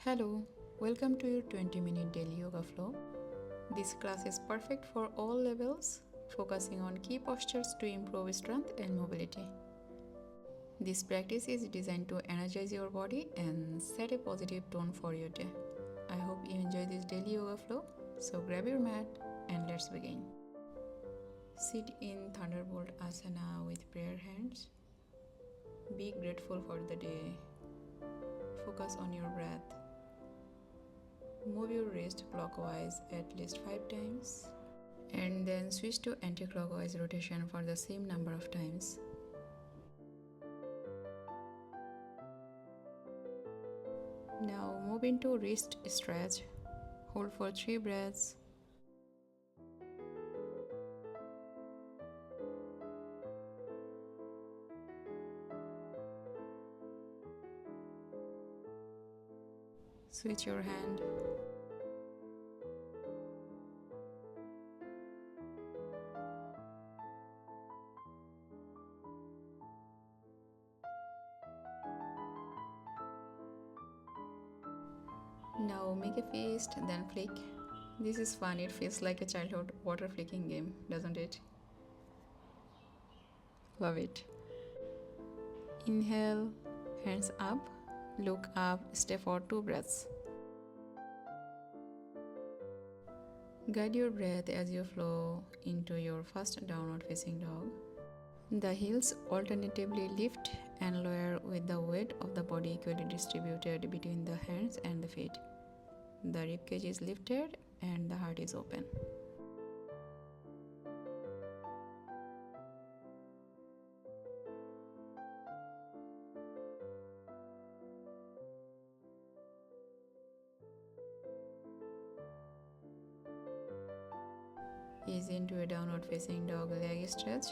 Hello, welcome to your 20-minute daily yoga flow. This class is perfect for all levels, focusing on key postures to improve strength and mobility. This practice is designed to energize your body and set a positive tone for your day. I hope you enjoy this daily yoga flow, so grab your mat and let's begin. Sit in Thunderbolt asana with prayer hands. Be grateful for the day. Focus on your breath. Move your wrist clockwise at least 5 times and then switch to anti-clockwise rotation for the same number of times. Now move into wrist stretch. Hold for 3 breaths. Switch your hand. Now make a fist, then flick. This is fun, it feels like a childhood water flicking game, doesn't it? Love it. Inhale, hands up, look up, stay for 2 breaths. Guide your breath as you flow into your first downward facing dog. The heels alternatively lift and lower with the weight of the body equally distributed between the hands and the feet. The ribcage is lifted and the heart is open. Ease into a downward facing dog leg stretch.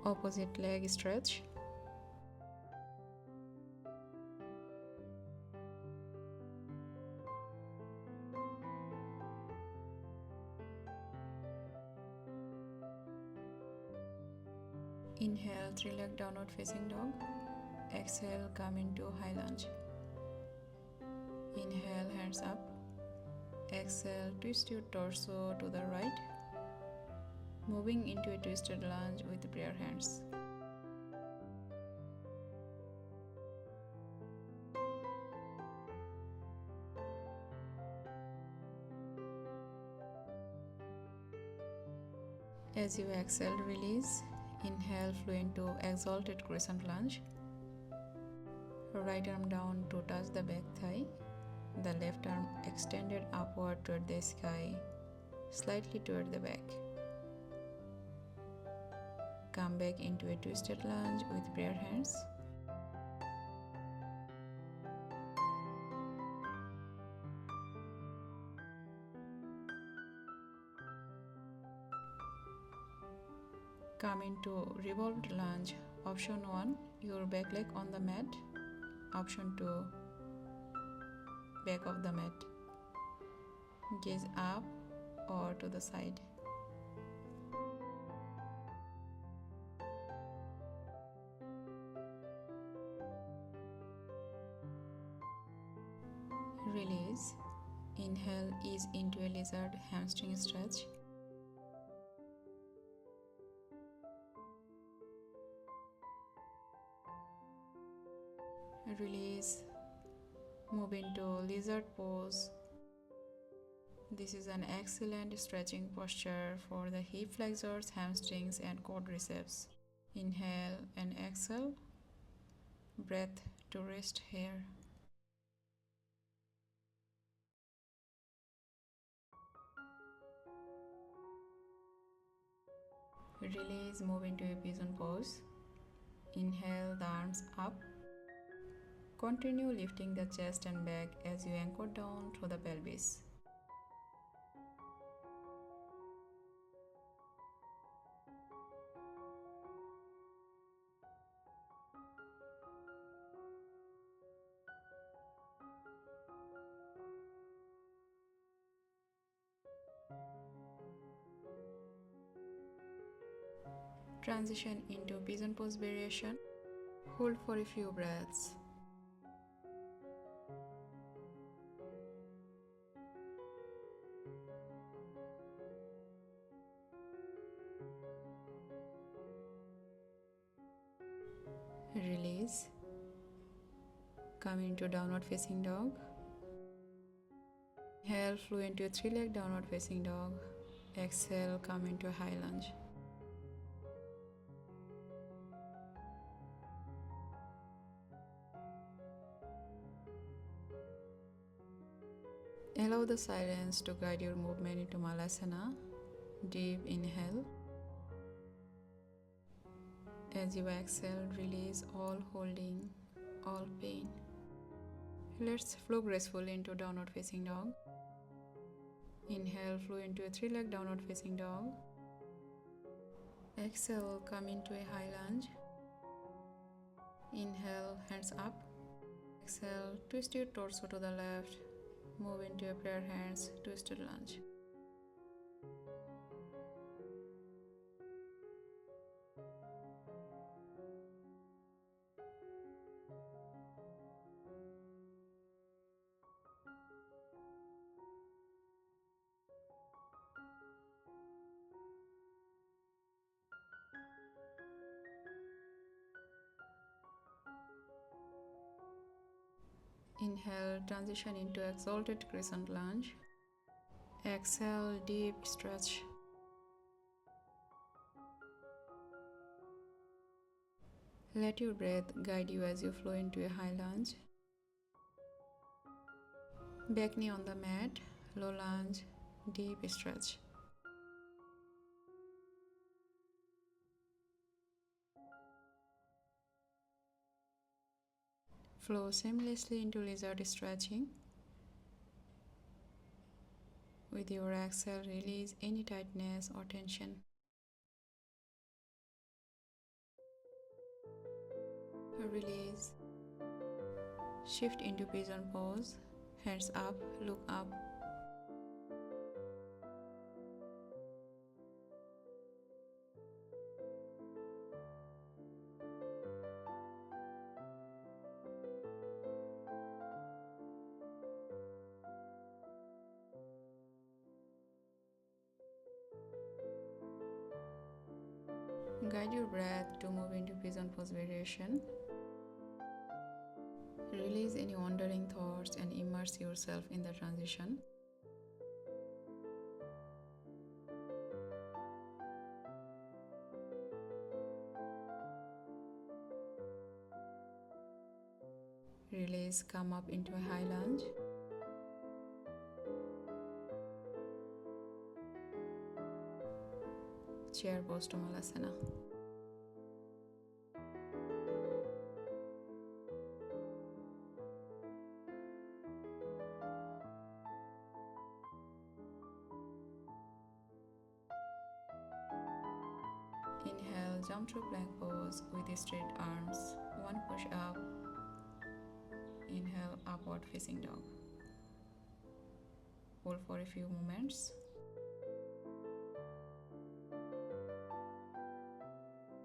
Opposite leg stretch. Inhale, 3-leg downward facing dog. Exhale, come into high lunge. Inhale, hands up. Exhale, twist your torso to the right. Moving into a twisted lunge with prayer hands. As you exhale, release. Inhale, flow into exalted crescent lunge. Right arm down to touch the back thigh. The left arm extended upward toward the sky, slightly toward the back. Come back into a twisted lunge with prayer hands. Come into revolved lunge. Option 1, your back leg on the mat. Option 2, back of the mat. Gaze up or to the side. Release. Inhale, ease into a lizard hamstring stretch. Release. Move into lizard pose. This is an excellent stretching posture for the hip flexors, hamstrings, and quadriceps. Inhale and exhale. Breath to rest here. Release, move into a pigeon pose. Inhale the arms up. Continue lifting the chest and back as you anchor down through the pelvis. Transition into pigeon pose variation. Hold for a few breaths. Release. Come into downward facing dog. Inhale, flow into a three-leg downward facing dog. Exhale, come into a high lunge. Allow the silence to guide your movement into Malasana. Deep inhale. As you exhale, release all holding, all pain. Let's flow gracefully into downward facing dog. Inhale, flow into a three-leg downward facing dog. Exhale, come into a high lunge. Inhale, hands up. Exhale, twist your torso to the left. Move into a prayer hands, twisted lunge. Inhale, transition into exalted crescent lunge. Exhale, deep stretch. Let your breath guide you as you flow into a high lunge. Back knee on the mat, low lunge, deep stretch. Flow seamlessly into lizard stretching. With your exhale, release any tightness or tension. Release. Shift into pigeon pose. Hands up, look up. Guide your breath to move into pigeon pose variation. Release any wandering thoughts and immerse yourself in the transition. Release, come up into a high lunge. Chair pose to Malasana. Inhale, jump through plank pose with straight arms. One push up. Inhale, upward facing dog. Hold for a few moments.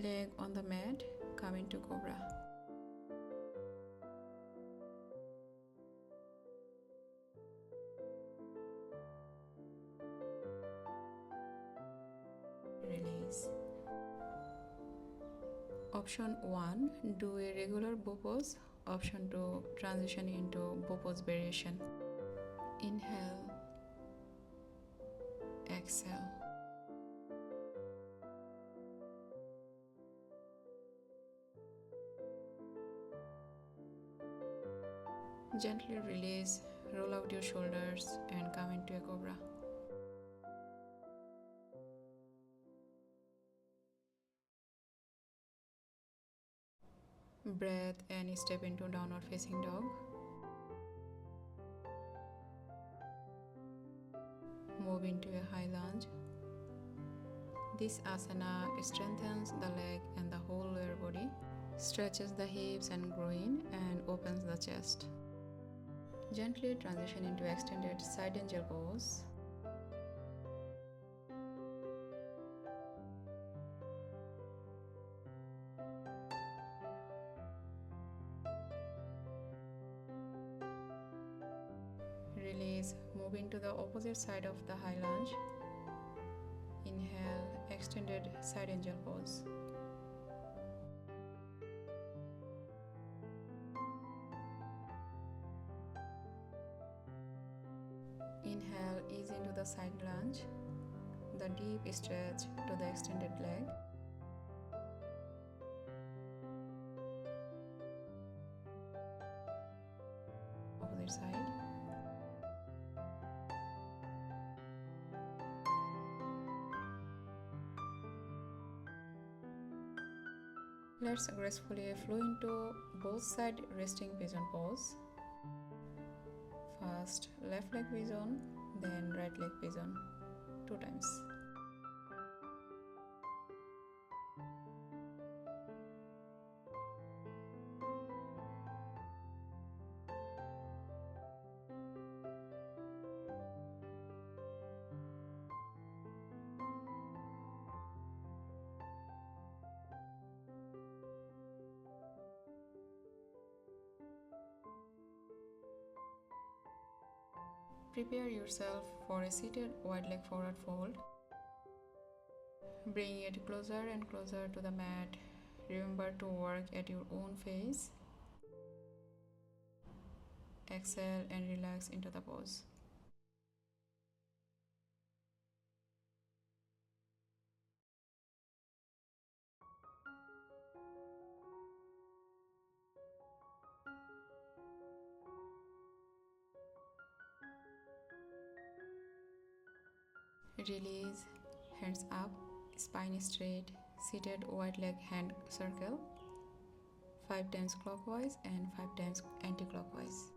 Leg on the mat, come into cobra. Release. Option 1, do a regular bow pose. Option 2, transition into bow pose variation. Inhale, exhale. Gently release, roll out your shoulders and come into a cobra. Breath and step into downward facing dog. Move into a high lunge. This asana strengthens the leg and the whole lower body, stretches the hips and groin, and opens the chest. Gently transition into extended side angel pose. moving to the opposite side of the high lunge. Inhale, extended side angel pose. Inhale, ease into the side lunge, the deep stretch to the extended leg. Opposite side. Let's gracefully flow into both side resting pigeon pose. First left leg pigeon, then right leg pigeon, 2 times. Prepare yourself for a seated wide leg forward fold. Bring it closer and closer to the mat. Remember to work at your own pace. Exhale and relax into the pose. Release, hands up, spine straight, seated wide leg hand circle, 5 times clockwise and 5 times anti-clockwise.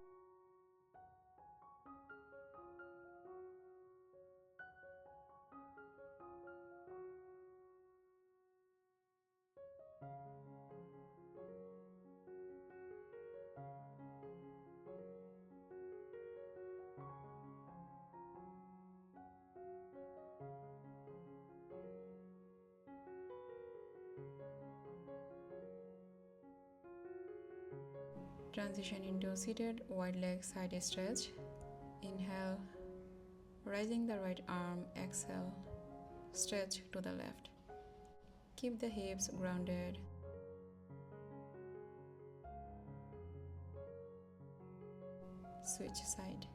Transition into seated wide leg side stretch. Inhale, raising the right arm, exhale, stretch to the left. Keep the hips grounded. Switch side.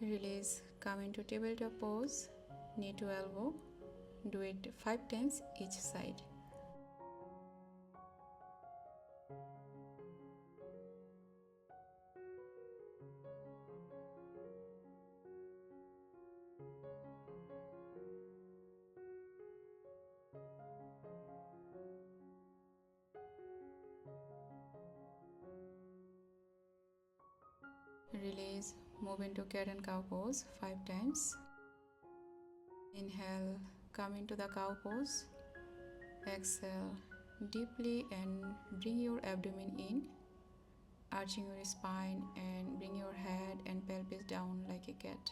Release, come into tabletop pose, knee to elbow. Do it 5 times each side. Release, move into cat and cow pose 5 times. Inhale, come into the cow pose. Exhale deeply and bring your abdomen in, arching your spine and bring your head and pelvis down like a cat.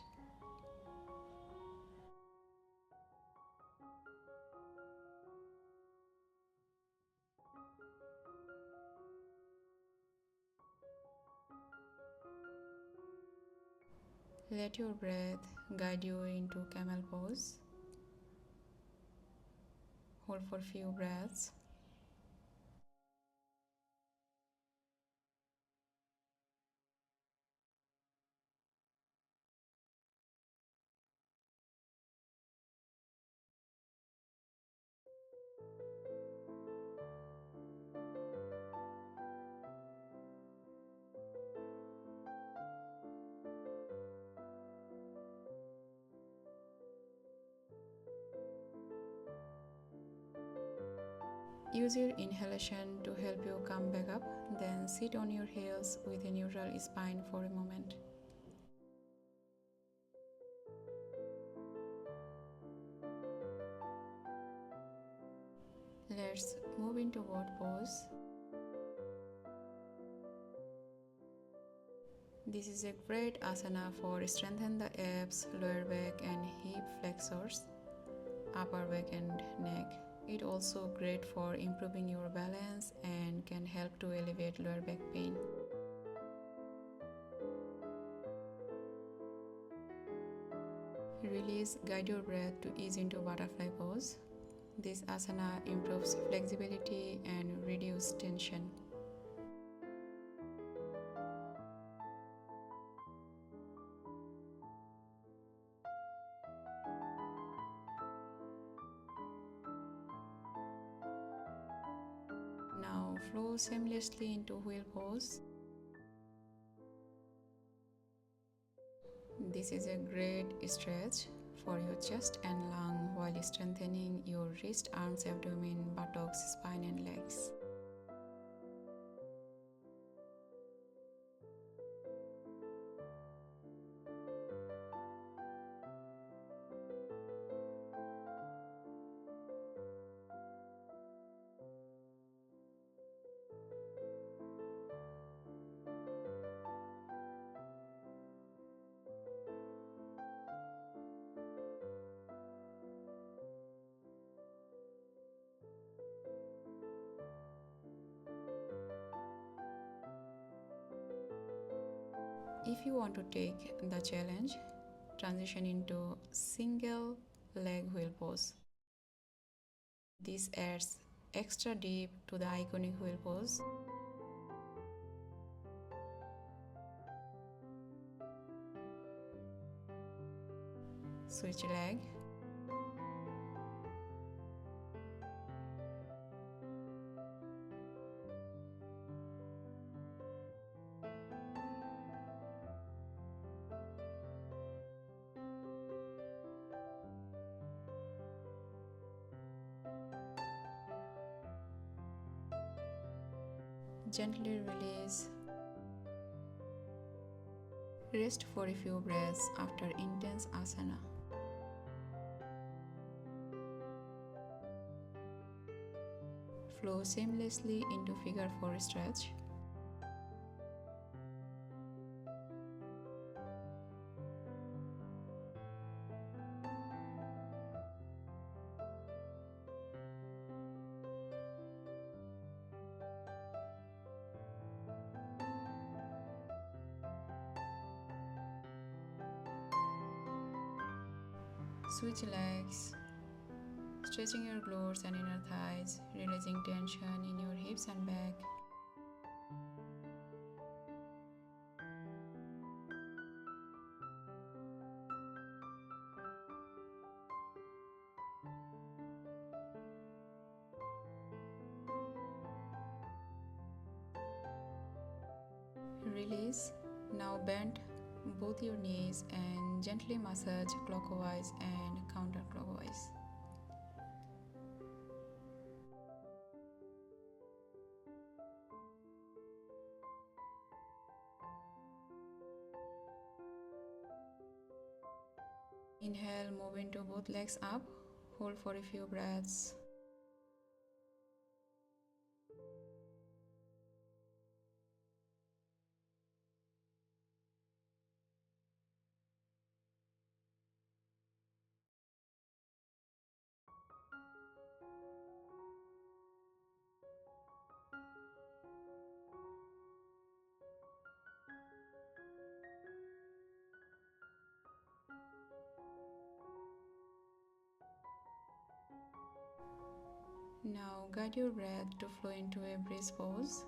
Let your breath guide you into camel pose. Hold for few breaths. Use your inhalation to help you come back up, then sit on your heels with a neutral spine for a moment. Let's move into boat pose. This is a great asana for strengthen the abs, lower back and hip flexors, upper back and neck. It also great for improving your balance and can help to alleviate lower back pain. Release, guide your breath to ease into butterfly pose. This asana improves flexibility and reduces tension. Now flow seamlessly into wheel pose. This is a great stretch for your chest and lung while strengthening your wrist, arms, abdomen, buttocks, spine and legs. If you want to take the challenge, transition into single leg wheel pose. This adds extra depth to the iconic wheel pose. Switch leg. Gently release. Rest for a few breaths after intense asana. Flow seamlessly into figure 4 stretch. Switch legs, stretching your glutes and inner thighs, releasing tension in your hips and back. Release. Now bend both your knees and gently massage clockwise and counterclockwise. Inhale, move into both legs up. Hold for a few breaths. Now guide your breath to flow into a breeze pose.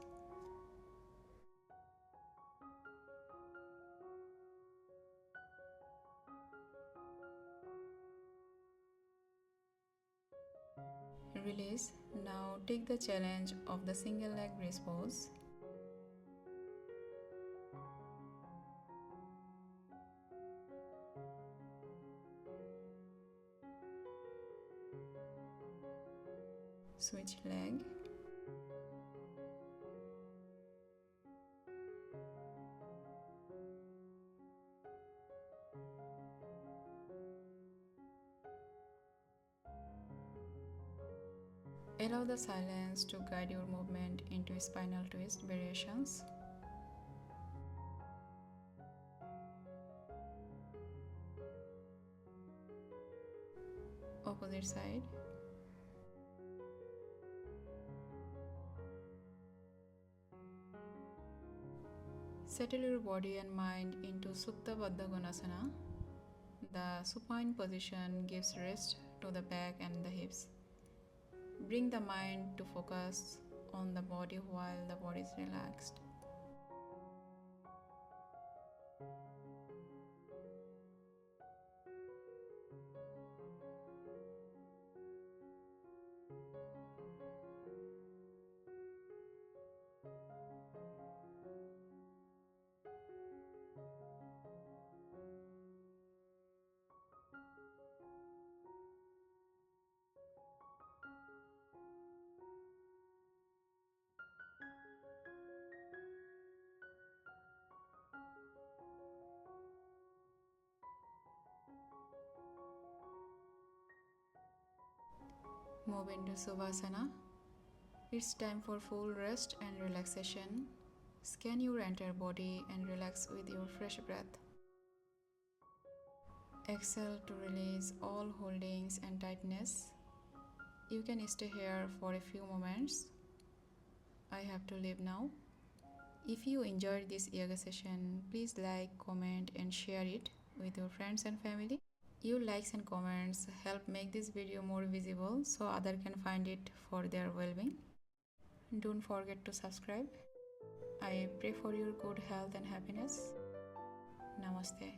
Release. Now take the challenge of the single leg breeze pose. Switch leg. Allow the silence to guide your movement into spinal twist variations. opposite side. Settle your body and mind into Supta Baddha Konasana. The supine position gives rest to the back and the hips. Bring the mind to focus on the body while the body is relaxed. Move into Savasana. It's time for full rest and relaxation. Scan your entire body and relax with your fresh breath. Exhale to release all holdings and tightness. You can stay here for a few moments. I have to leave now. If you enjoyed this yoga session, please like, comment, and share it with your friends and family. Your likes and comments help make this video more visible so others can find it for their well-being. Don't forget to subscribe. I pray for your good health and happiness. Namaste.